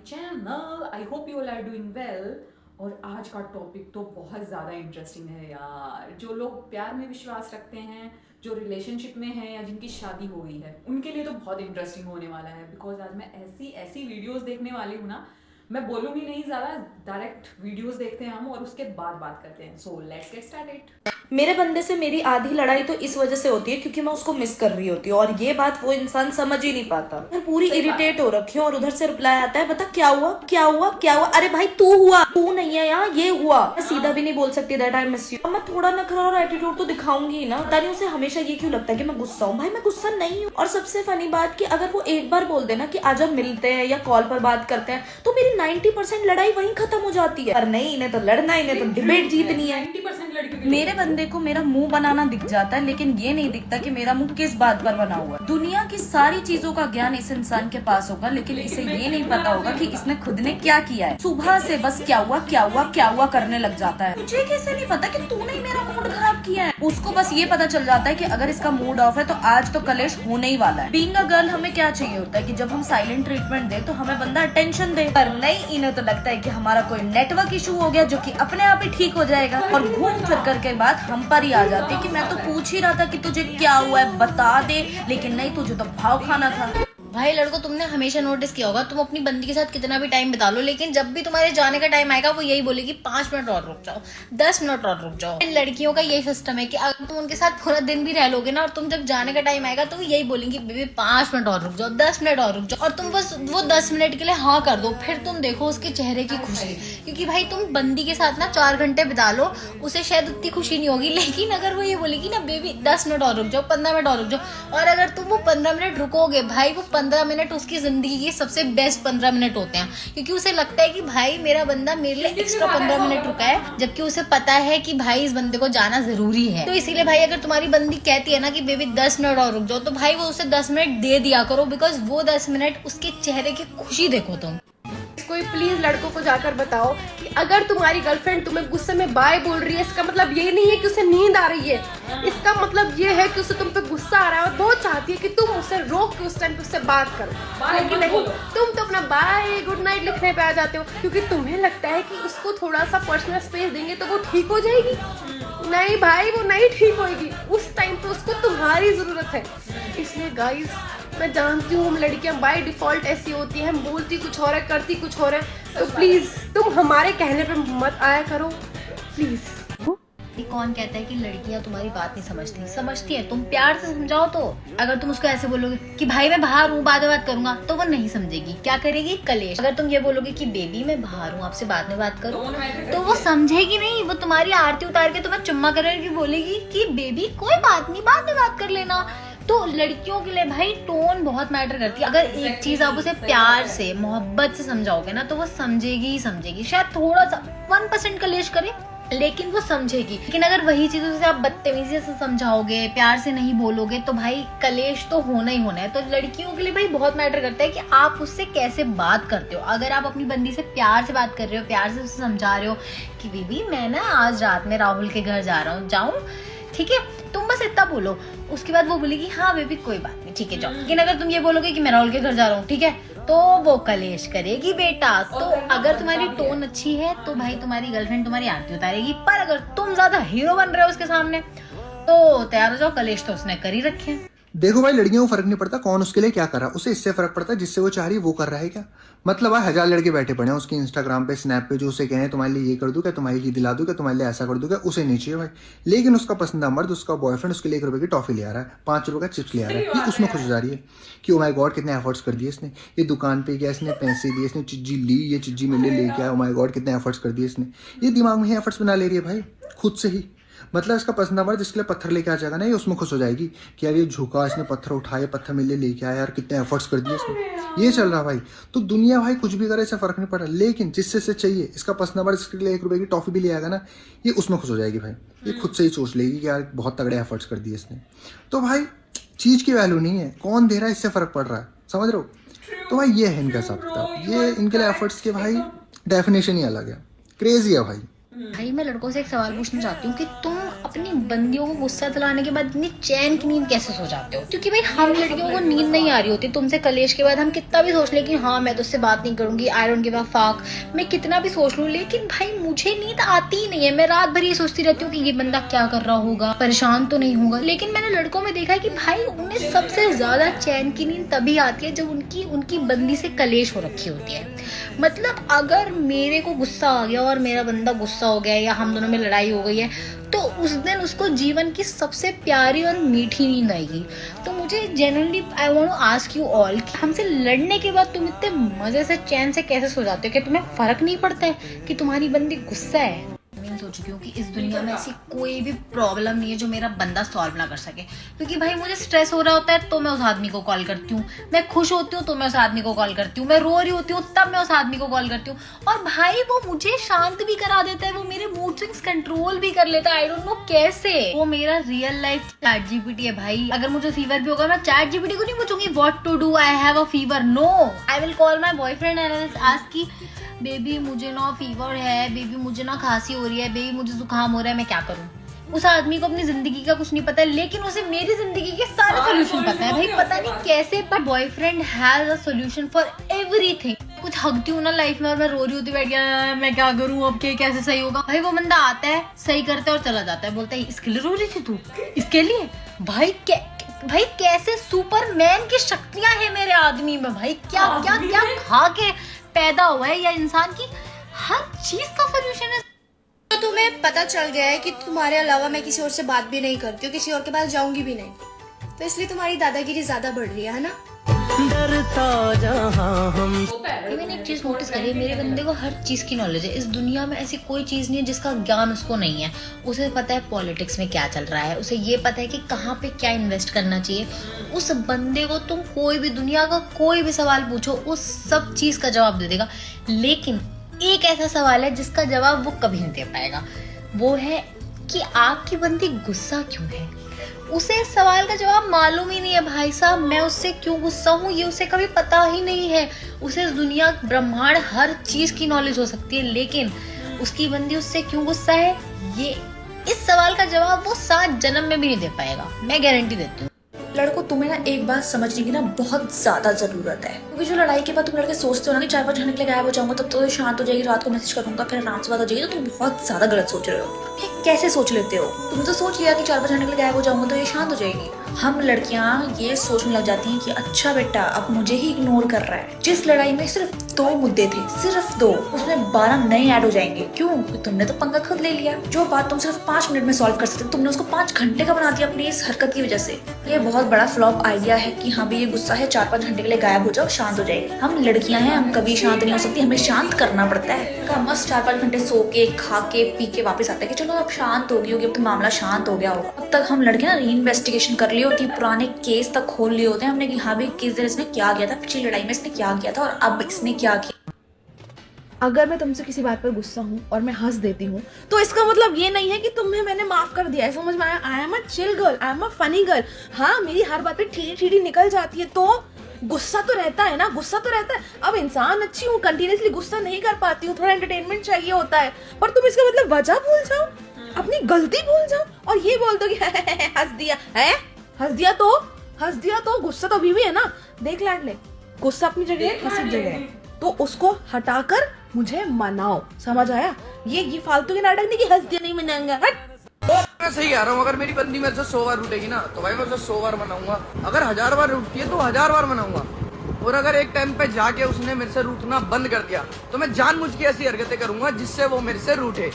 Channel. I hope you all are doing well. और आज का टॉपिक तो बहुत ज़्यादा इंटरेस्टिंग है यार। जो लोग प्यार में विश्वास रखते हैं, जो रिलेशनशिप में हैं या जिनकी शादी हो गई है, उनके लिए तो बहुत इंटरेस्टिंग होने वाला है। बिकॉज आज मैं ऐसी ऐसी वीडियोस देखने वाली हूँ ना, मैं बोलूँगी नहीं ज़्यादा, डायरेक्ट वीडियोस देखते हैं हम और उसके बाद बात करते हैं। So let's get started. मेरे बंदे से मेरी आधी लड़ाई तो इस वजह से होती है क्योंकि मैं उसको मिस कर रही होती हूँ और ये बात वो इंसान समझ ही नहीं पाता। मैं पूरी इरिटेट हो रखी हूँ और उधर से रिप्लाई आता है, बता क्या हुआ क्या हुआ क्या हुआ। अरे भाई तू हुआ, तू नहीं है यहाँ, ये हुआ। मैं सीधा भी नहीं बोल सकती दैट आई मिस यू। मैं थोड़ा नखरा और एटीट्यूड तो दिखाऊंगी ही ना। पता नहीं उसे हमेशा ये क्यों लगता है कि मैं गुस्सा हूँ। भाई मैं गुस्सा नहीं हूँ। और सबसे फनी बात कि अगर वो एक बार बोल देना कि आज हम मिलते हैं या कॉल पर बात करते हैं तो मेरी 90% लड़ाई वहीं खत्म हो जाती है। पर नहीं, इन्हें तो लड़ना, इन्हें तो डिबेट जीतनी है। 90% लड़कियों मेरे बंदे को मेरा मुंह बनाना दिख जाता है लेकिन ये नहीं दिखता कि मेरा मुंह किस बात पर बना हुआ है। दुनिया की सारी चीजों का ज्ञान इस इंसान के पास होगा लेकिन इसे ये नहीं पता होगा कि इसने खुद ने क्या किया है। सुबह से बस क्या हुआ क्या हुआ क्या हुआ करने लग जाता है। मुझे कैसे नहीं पता कि तूने ही मेरा मूड खराब किया है। उसको बस ये पता चल जाता है कि अगर इसका मूड ऑफ है तो आज तो कलेश होने ही वाला है। बीइंग अ गर्ल हमें क्या चाहिए होता है कि जब हम साइलेंट ट्रीटमेंट दे तो हमें बंदा अटेंशन दे। पर नहीं, इन्हें तो लगता है कि हमारा कोई नेटवर्क इशू हो गया जो कि अपने आप ही ठीक हो जाएगा और घूम फिर करके बात हम पर ही आ जाती है कि मैं तो पूछ ही रहा था कि तुझे क्या हुआ है बता दे, लेकिन नहीं, तुझे तो भाव खाना था। भाई लड़कों, तुमने हमेशा नोटिस किया होगा, तुम अपनी बंदी के साथ कितना भी टाइम बिता लो लेकिन जब भी तुम्हारे जाने का टाइम आएगा वो यही बोलेगी 5 मिनट और रुक जाओ, 10 मिनट और रुक जाओ। लड़कियों का यही सिस्टम है कि अगर तुम उनके साथ पूरा दिन भी रह लोगे ना और तुम जब जाने का टाइम आएगा तो वो यही बोलेंगी बेबी 5 मिनट और रुक जाओ, 10 मिनट और रुक जाओ। और तुम बस वो 10 मिनट के लिए हाँ कर दो, फिर तुम देखो उसके चेहरे की खुशी। क्योंकि भाई तुम बंदी के साथ ना 4 घंटे बिता लो, उसे शायद उतनी खुशी नहीं होगी, लेकिन अगर वो ये बोलेगी ना बेबी 10 मिनट और रुक जाओ, 15 मिनट और रुक जाओ, और अगर तुम वो 15 मिनट रुकोगे, भाई वो 15 मिनट उसकी जिंदगी के सबसे बेस्ट 15 मिनट होते हैं। क्योंकि उसे लगता है कि भाई मेरा बंदा मेरे लिए एक्स्ट्रा 15 मिनट रुका है, जबकि उसे पता है कि भाई इस बंदे को जाना जरूरी है। तो इसीलिए भाई अगर तुम्हारी बंदी कहती है ना कि बेबी 10 मिनट और रुक जाओ, तो भाई वो उसे 10 मिनट दे दिया करो, बिकॉज वो 10 मिनट उसके चेहरे की खुशी देखो तुम। कोई प्लीज लड़कों को जाकर बताओ कि अगर तुम्हारी गर्लफ्रेंड तुम्हें गुस्से में बाय बोल रही है, इसका मतलब ये नहीं है कि उसे नींद आ रही है। इसका मतलब ये है कि उसे तुम पे गुस्सा आ रहा है और बहुत चाहती है कि तुम उसे रोक के उस टाइम पे उससे बात करो। लेकिन नहीं, तुम तो अपना बाय गुड नाइट लिखने पे आ जाते हो क्योंकि तुम्हें लगता है कि उसको थोड़ा सा पर्सनल स्पेस देंगे तो वो ठीक हो जाएगी। नहीं भाई, वो नहीं ठीक होगी। उस टाइम पे उसको तुम्हारी जरूरत है। इसलिए गाइस, मैं जानती हूँ हम लड़कियां बाय डिफॉल्ट ऐसी होती हैं, हम बोलती कुछ और है करती कुछ और है, तो प्लीज तुम हमारे कहने पे मत आया करो प्लीज। कौन कहता है कि लड़कियां तुम्हारी बात नहीं समझती? समझती है, तुम प्यार से समझाओ तो। अगर तुम उसको ऐसे बोलोगे कि भाई मैं बाहर हूँ बाद में बात करूंगा, तो वो नहीं समझेगी, क्या करेगी? कलेश। अगर तुम ये बोलोगे कि बेबी मैं बाहर हूँ आपसे बाद में बात करूँ, तो वो समझेगी नहीं, वो तुम्हारी आरती उतार के तुम्हें चुम्मा करके बोलेगी कि बेबी कोई बात नहीं बाद में बात कर लेना। तो लड़कियों के लिए भाई टोन बहुत मैटर करती है। अगर एक चीज आप उसे प्यार से मोहब्बत से समझाओगे ना तो वो समझेगी ही समझेगी। शायद थोड़ा सा 1% कलेश करे लेकिन वो समझेगी। लेकिन अगर वही चीज उसे आप बदतमीजी से समझाओगे, प्यार से नहीं बोलोगे, तो भाई कलेश तो होना ही होना है। तो लड़कियों के लिए भाई बहुत मैटर करता है कि आप उससे कैसे बात करते हो। अगर आप अपनी बंदी से प्यार से बात कर रहे हो, प्यार से उसे समझा रहे हो कि बीबी मैं ना आज रात में राहुल के घर जा रहा हूँ, जाऊँ, ठीक है, तुम बस इतना बोलो, उसके बाद वो बोलेगी हाँ बेबी कोई बात नहीं, ठीक है जाओ। लेकिन अगर तुम ये बोलोगे कि मैं राहुल के घर जा रहा हूँ, ठीक है, तो वो कलेश करेगी बेटा। तो अगर तुम्हारी टोन अच्छी है तो भाई तुम्हारी गर्लफ्रेंड तुम्हारी आरती उतारेगी। पर अगर तुम ज्यादा हीरो बन रहे हो उसके सामने तो तैयार हो जाओ, कलेश तो उसने कर ही रखे हैं। देखो भाई, लड़कियों को फर्क नहीं पड़ता कौन उसके लिए क्या कर रहा है, उसे इससे फर्क पड़ता है जिससे वो चाह रही है वो कर रहा है क्या। मतलब भाई 1000 लड़के बैठे पड़े हैं उसकी इंस्टाग्राम पे स्नैप पे जो उसे कहे तुम्हारे लिए ये कर दूं क्या, तुम्हारे लिए दिला दूं क्या, तुम्हारे लिए ऐसा कर दूं क्या, उसे नहीं चाहिए भाई। लेकिन उसका पसंदीदा मर्द, उसका बॉयफ्रेंड उसके लिए 1 रुपए की टॉफी ले आ रहा है, 5 रुपए का चिप्स ले आ रहा है, ये उसमें खुश हो जा रही है कि ओ माय गॉड कितने एफर्ट्स कर दिए इसने, ये दुकान पे गया, इसने पैसे दिए, इसने चिज्जी ली, ये चिज्जी मेरे लिए लेके आया, ओ माय गॉड कितने एफर्ट्स कर दिए इसने। ये दिमाग में ही एफर्ट्स बना ले रही है भाई खुद से ही। मतलब इसका पसंदीदा मर्द जिसके लिए पत्थर लेके आ जाएगा ना, ये उसमें खुश हो जाएगी कि यार ये झुका, इसने पत्थर उठाए, पत्थर मेरे लिए लेके आया, यार कितने एफर्ट्स कर दिए इसने, ये चल रहा भाई। तो दुनिया भाई कुछ भी करे इससे फर्क नहीं पड़ा, लेकिन जिससे इसे चाहिए इसका पसंदीदा मर्द जिसके लिए 1 रुपए की टॉफी भी ले आएगा ना, ये उसमें खुश हो जाएगी भाई। ये खुद से ही सोच लेगी कि यार बहुत तगड़े एफर्ट्स कर दिए इसने। तो भाई चीज की वैल्यू नहीं है, कौन दे रहा है इससे फर्क पड़ रहा है, समझ रहे हो। तो भाई ये है इनका हिसाब किताब, ये इनके लिए एफर्ट्स के भाई डेफिनेशन ही अलग है, क्रेजी है भाई। भाई मैं लड़कों से एक सवाल पूछना चाहती हूँ कि तुम अपनी बंदियों को गुस्सा दिलाने के बाद इतनी चैन की नींद कैसे सो जाते हो? क्योंकि भाई हम लड़कियों को नींद नहीं आ रही होती तुमसे कलेश के बाद, हम कितना भी सोच लें कि हाँ मैं तो उससे बात नहीं करूंगी, I don't give a fuck, मैं कितना भी सोच लूं, लेकिन भाई मुझे नींद आती ही नहीं है। मैं रात भर ये सोचती रहती हूँ कि ये बंदा क्या कर रहा होगा, परेशान तो नहीं होगा। लेकिन मैंने लड़कों में देखा है कि भाई उन्हें सबसे ज्यादा चैन की नींद तभी आती है जब उनकी बंदी से कलेश हो रखी होती है। मतलब अगर मेरे को गुस्सा आ गया और मेरा बंदा गुस्सा हो गया या हम दोनों में लड़ाई हो गई है, तो उस दिन उसको जीवन की सबसे प्यारी और मीठी नींद आएगी। तो मुझे genuinely I want to ask you all कि हमसे लड़ने के बाद तुम इतने मजे से चैन से कैसे सो जाते हो? क्या तुम्हें फर्क नहीं पड़ता है कि तुम्हारी बंदी गुस्सा है? मैं सोच चुकी हूँ कि इस दुनिया में ऐसी कोई भी प्रॉब्लम नहीं है जो मेरा बंदा सॉल्व ना कर सके। क्योंकि भाई मुझे स्ट्रेस हो रहा होता है तो मैं उस आदमी को कॉल करती हूँ, मैं खुश होती हूँ तो मैं उस आदमी को कॉल करती हूँ, मैं रो रही होती हूँ तब मैं उस आदमी को कॉल करती हूँ। और भाई वो मुझे शांत भी करा देता है, वो मेरे मूड स्विंग्स कंट्रोल भी कर लेता है। आई डोंट नो कैसे। वो मेरा रियल लाइफ चैट जीपीटी है भाई। अगर मुझे फीवर भी होगा मैं चैट जीपीटी को नहीं पूछूंगी what to do, I have a fever. No, I will call my boyfriend and ask की बेबी मुझे ना फीवर है, बेबी मुझे ना खांसी हो रही है, बेबी मुझे जुकाम हो रहा है, मैं क्या करूं? उस आदमी को अपनी जिंदगी का कुछ नहीं पता है, लेकिन उसे मेरी जिंदगी के सारे सोल्यूशन पता है। भाई पता नहीं कैसे, पर boyfriend has a solution for everything. कुछ हकती हूँ ना लाइफ में और मैं रो रही होती बैठ गया, मैं क्या करूँ अब, के कैसे सही होगा? भाई वो बंदा आता है, सही करता है और चला जाता है, बोलता है इसके लिए रो रही थी तू, इसके लिए? भाई कैसे सुपरमैन की शक्तियां हैं मेरे आदमी में। भाई क्या क्या क्या खा के पैदा हुआ है या इंसान की हर चीज का सोल्यूशन है। तो तुम्हें पता चल गया है कि तुम्हारे अलावा मैं किसी और से बात भी नहीं करती हूँ, किसी और के पास जाऊंगी भी नहीं, तो इसलिए तुम्हारी दादागिरी ज्यादा बढ़ रही है ना? मैंने एक चीज नोटिस करी है, मेरे बंदे को हर चीज की नॉलेज है। इस दुनिया में ऐसी कोई चीज नहीं है जिसका ज्ञान उसको नहीं है। उसे पता है पॉलिटिक्स में क्या चल रहा है, उसे ये पता है कि कहाँ पे क्या इन्वेस्ट करना चाहिए। उस बंदे को तुम कोई भी दुनिया का कोई भी सवाल पूछो, उस सब चीज का जवाब दे देगा। लेकिन एक ऐसा सवाल है जिसका जवाब वो कभी नहीं दे पाएगा, वो है कि आपकी बंदी गुस्सा क्यों है। उसे इस सवाल का जवाब मालूम ही नहीं है भाई साहब, मैं उससे क्यों गुस्सा हूँ ये उसे कभी पता ही नहीं है। उसे इस दुनिया ब्रह्मांड हर चीज की नॉलेज हो सकती है, लेकिन उसकी बंदी उससे क्यों गुस्सा है, ये इस सवाल का जवाब वो 7 जन्म में भी नहीं दे पाएगा, मैं गारंटी देती हूँ। लड़कों तुम्हें ना एक बात समझने की ना बहुत ज्यादा जरूरत है, क्योंकि जो लड़ाई के बाद तुम लड़के सोचते हो ना कि 4-5 घंटे के लिए गायब हो जाऊंगा तब तो शांत हो जाएगी, रात को मैसेज करूंगा फिर आराम से बात हो जाएगी, तो तुम बहुत ज्यादा गलत सोच रहे हो। ये कैसे सोच लेते हो? तुम तो सोच लिया कि 4-5 घंटे के लिए गायब हो जाऊंगा तो ये शांत हो जाएगी। हम लड़कियां ये सोचने लग जाती हैं कि अच्छा बेटा अब मुझे ही इग्नोर कर रहा है। जिस लड़ाई में सिर्फ 2 मुद्दे थे, सिर्फ 2, उसमें 12 नए ऐड हो जाएंगे। क्यों? क्योंकि तुमने तो पंगा खुद ले लिया। जो बात तुम सिर्फ 5 मिनट में सॉल्व कर सकते तुमने उसको 5 घंटे का बना दिया अपनी इस हरकत की वजह से। ये बहुत बड़ा फ्लॉप आइडिया है कि हाँ भाई ये गुस्सा है, 4-5 घंटे के लिए गायब हो जाओ, शांत हो जाएगी। हम लड़कियां हैं, हम कभी शांत नहीं हो सकती, हमें शांत करना पड़ता है। का मस्त 4-5 घंटे सो के खा के पी के वापस आते हैं कि चलो अब शांत होगी अब तो मामला शांत हो गया होगा। अब तक हम लड़कियां री इन्वेस्टिगेशन कर ली होती है, पुराने केस तक खोल लिए होते हैं हमने कि हाँ भाई किस दिन इसने क्या किया था, पिछली लड़ाई में इसने क्या किया था और अब इसने क्या किया। अगर मैं तुमसे किसी बात पर गुस्सा हूँ और मैं हंस देती हूँ तो इसका मतलब ये नहीं है कि तुम्हें मैंने माफ कर दिया है, समझ में आया? I am a chill girl, I am a funny girl. हाँ मेरी हर बात पे ठीठी निकल जाती है तो गुस्सा तो रहता है ना, गुस्सा तो रहता है। अब इंसान अच्छी हूँ, कंटिन्यूसली गुस्सा नहीं कर पाती हूँ, थोड़ा एंटरटेनमेंट चाहिए होता है, पर तुम इसका मतलब वजह भूल जाओ, अपनी गलती भूल जाओ और ये बोल दो कि हंस दिया है, हंस दिया तो गुस्सा तो अभी भी है ना। देख लाडले, गुस्सा अपनी जगह है, हंसी जगह है, तो उसको हटाकर मुझे मनाओ, समझ आया? ये फालतू के नाटक नहीं कि हंस दिया नहीं मनाऊंगा, हट। मैं सही कह रहा हूँ, अगर मेरी बंदी मेरे से 100 बार रूठेगी ना तो भाई मैं उसे 100 बार मनाऊंगा। अगर 1000 बार रूठती है तो 1000 बार मनाऊंगा। और अगर एक टाइम पे जाके उसने मेरे से रूठना बंद कर दिया तो मैं जानबूझ के ऐसी हरकतें करूंगा जिससे वो मेरे से रूठे।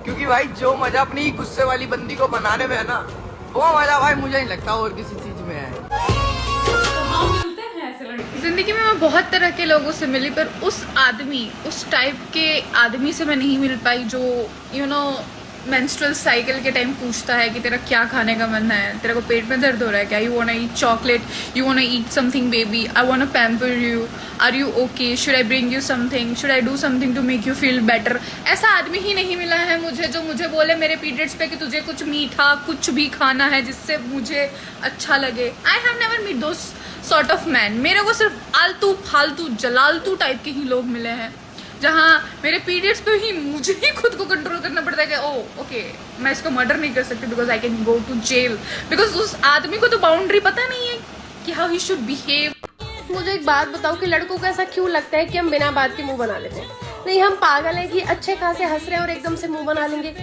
क्योंकि भाई जो मजा अपनी गुस्से वाली बंदी को बनाने में है ना, वो मजा भाई मुझे नहीं लगता और किसी चीज में है। जिंदगी में मैं बहुत तरह के लोगों से मिली, पर उस टाइप के आदमी से मैं नहीं मिल पाई जो मेंस्ट्रुअल साइकिल के टाइम पूछता है कि तेरा क्या खाने का मन है, तेरे को पेट में दर्द हो रहा है क्या, you wanna eat chocolate, you wanna eat something baby, I wanna pamper you, are you okay, should I bring you something, should I do something to make you feel better. ऐसा आदमी ही नहीं मिला है मुझे जो मुझे बोले मेरे पीरियड्स पे कि तुझे कुछ मीठा कुछ भी खाना है जिससे मुझे अच्छा लगे। I have never meet those sort of man. मेरे को सिर्फ आलतू फालतू जलालतू टाइप के ही लोग मिले हैं। जहाँ मेरे पीरियड्स पे ही मुझे ही खुद को कंट्रोल करना पड़ता है कि ओ ओके मैं इसको मर्डर नहीं कर सकती because I can go to jail, because उस आदमी को तो बाउंड्री पता नहीं है कि हाउ ही शुड बिहेव। मुझे एक बात बताओ कि लड़कों को ऐसा क्यों लगता है कि हम बिना बात के मुंह बना लेते हैं? नहीं, हम पागल हैं कि अच्छे खासे हंस रहे हैं और एकदम से मुंह बना लेंगे?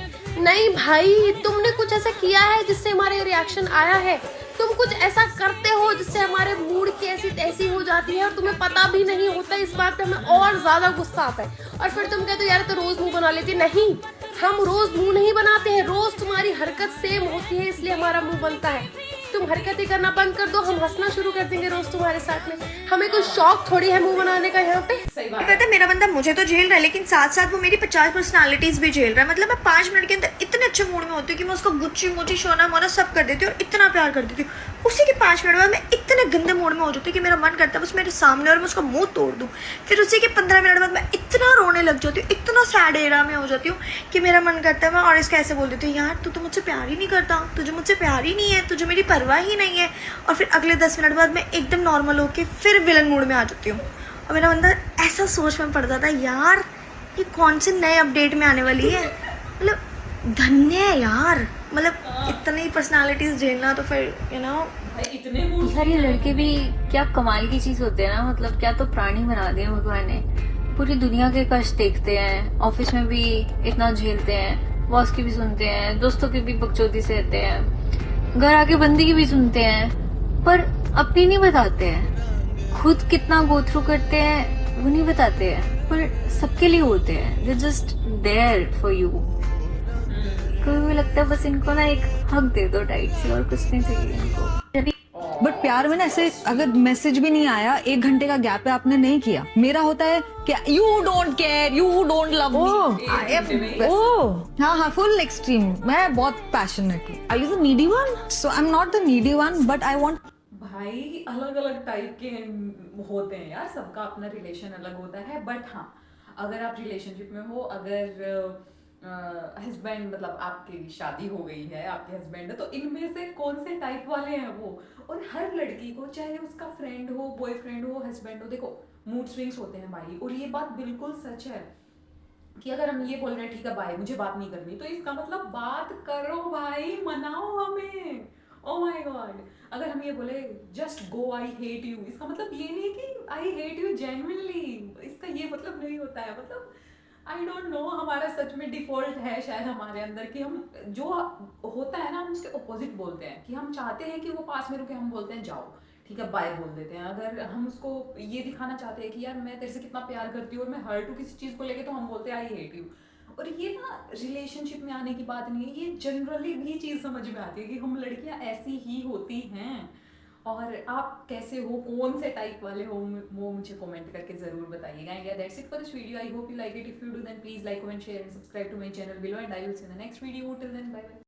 नहीं भाई, तुमने कुछ ऐसा किया है जिससे हमारे रिएक्शन आया है, तुम कुछ ऐसा करते हो जिससे हमारे मूड की ऐसी तैसी हो जाती है और तुम्हें पता भी नहीं होता, इस बात पे हमें और ज्यादा गुस्सा आता है। और फिर तुम कहते हो यार तो रोज मुंह बना लेती। नहीं, हम रोज मुंह नहीं बनाते हैं, रोज तुम्हारी हरकत सेम होती है इसलिए हमारा मुंह बनता है। तुम हरकतें करना बंद कर दो, हम हंसना शुरू कर देंगे रोज तुम्हारे साथ में। हमें कोई शौक थोड़ी है मुंह बनाने का यहाँ पे। सही बात है। पता है मेरा बंदा मुझे तो झेल रहा है लेकिन साथ साथ वो मेरी 50 पर्सनालिटीज भी झेल रहा है। मतलब मैं 5 मिनट के अंदर इतने अच्छे मूड में होती हूँ कि मैं उसको गुच्ची मुच्ची शोना मोना सब कर देती हूँ और इतना प्यार कर देती हूँ। उसी के 5 मिनट बाद मैं इतने गंदे मूड में हो जाती हूँ कि मेरा मन करता है बस मेरे सामने और मैं उसका मुंह तोड़ दूँ। फिर उसी के 15 मिनट बाद मैं इतना रोने लग जाती हूँ, इतना सैड एरा में हो जाती हूँ कि मेरा मन करता है मैं और इसका ऐसे बोल देती हूँ यार तू तो मुझसे प्यार ही नहीं करता, तुझे मुझसे प्यार ही नहीं है, तुझे मेरी परवाह ही नहीं है। और फिर अगले 10 मिनट बाद मैं एकदम नॉर्मल होके फिर विलन मूड में आ जाती हूँ और मेरा बंदा ऐसा सोच में पड़ जाता है यार ये कौन से नए अपडेट में आने वाली है। मतलब धन्य है यार, मतलब इतनी पर्सनालिटीज झेलना तो फिर यू नो। भाई इतने मूड यार ये लड़के भी क्या कमाल की चीज होते हैं ना, मतलब क्या तो प्राणी बना दिए भगवान ने। पूरी दुनिया के कष्ट देखते हैं, ऑफिस में भी इतना झेलते हैं, बॉस की भी सुनते हैं, दोस्तों की भी बकचोदी सहते हैं, घर आके बंदी की भी सुनते हैं, पर अपनी नहीं बताते हैं। खुद कितना गो थ्रू करते हैं वो नहीं बताते हैं, पर सबके लिए होते हैं। They just there for you. कभी लगता है बस इनको ना एक हक दे दो टाइट से और कुछ नहीं चाहिए इनको। बट प्यार में ना ऐसे अगर मैसेज भी नहीं आया, 1 घंटे का गैप है आपने नहीं किया, मेरा होता है कि you don't care, you don't love me. हाँ हाँ, फुल एक्सट्रीम। मैं बहुत पैशनेट हूँ। I you the needy one? So I am not the needy one but I want. भाई अलग अलग टाइप के होते हैं यार, सबका अपना रिलेशन अलग होता है। बट हाँ, अगर आप रिलेशनशिप में हो, अगर हस्बैंड मतलब आपकी शादी हो गई है, आपके हस्बैंड है, तो इनमें से कौन से टाइप वाले हैं वो? और हर लड़की को, चाहे उसका फ्रेंड हो, बॉयफ्रेंड हो, हस्बैंड हो, देखो मूड स्विंग्स होते हैं भाई। और ये बात बिल्कुल सच है कि अगर हम ये बोल रहे हैं ठीक है बाय मुझे बात नहीं करनी, तो इसका मतलब बात करो भाई, मनाओ हमें। ओ माय गॉड, अगर हम ये बोले just go I hate you, इसका मतलब ये नहीं कि आई हेट यू जेन्युइनली, इसका ये मतलब नहीं होता है। मतलब आई डोंट नो, हमारा सच में डिफॉल्ट है शायद हमारे अंदर कि हम जो होता है ना हम उसके ऑपोजिट बोलते हैं। कि हम चाहते हैं कि वो पास में रुके, हम बोलते हैं जाओ ठीक है बाय बोल देते हैं। अगर हम उसको ये दिखाना चाहते हैं कि यार मैं तेरे से कितना प्यार करती हूँ और मैं हर्ट हूँ किसी चीज़ को लेके, तो हम बोलते हैं आई हेट यू। और ये ना रिलेशनशिप में आने की बात नहीं है, ये जनरली भी चीज़ समझ में आती है कि हम लड़कियां ऐसी ही होती हैं। और आप कैसे हो, कौन से टाइप वाले हो, वो मुझे कमेंट करके जरूर बताइएगा। And that's it for this video. I hope you like it. If you do then please like, comment, share and subscribe to my channel below and I will see in the next video. Till then bye bye.